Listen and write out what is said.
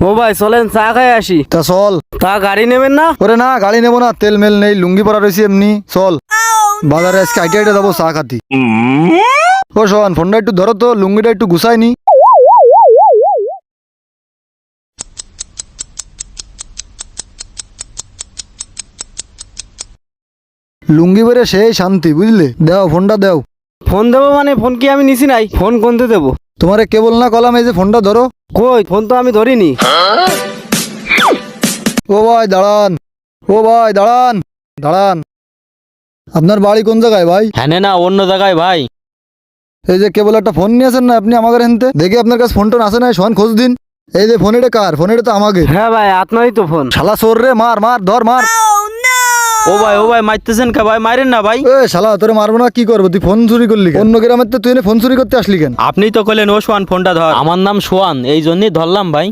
ও ভাই চলেন চা খাই আসি। তা চল। তা গাড়ি নেবেন না? ওরে না, গাড়ি নেবো না, তেল মেল নেই, লুঙ্গি পরা রয়েছি এমনি। চল বাজারে আজকে আইটে আইটে যাবো চা খাতি। ও শোন, ফোনটা একটু ধরো তো, লুঙ্গিটা একটু গুছাইনি। লুঙ্গি পরে সেই শান্তি, বুঝলে? দাও ফোনটা দাও। ফোন দেবো মানে ফোন কি আমি নিছি নাই? ফোন কোনতে দেবো? তোমারে কেবল না কলাম, এই যে ফোনটা ধরো। কই ফোন তো আমি ধরিনি। ও ভাই দাঁড়ান, ও ভাই দাঁড়ান, দাঁড়ান। আপনার বাড়ি কোন জায়গায় ভাই? হ্যাঁ না অন্য জায়গায় ভাই। এই যে কেবল একটা ফোন নিয়েছেন না আপনি আমাকে হেনতে, দেখি আপনার কাছে ফোন টোন আছে না, শোন খোঁজ দিন। এই যে ফোন, এটা কার ফোন? এটা তো আমাকে। হ্যাঁ ভাই আপনারই তো ফোন। শালা চোর রে, মার মার, ধর মার। ও ভাই মারতেছেন কে ভাই? মারেন না ভাই। এ শালা, তোরে মারবো না কি করবো? তুই ফোন চুরি করলি কেন? অন্য গ্রামের তো তুই এনে ফোন চুরি করতে আসলি কেন? আপনি তো কইলেন ও সোয়ান ফোনটা ধর। আমার নাম সোয়ান, এই জন্যই ধরলাম ভাই।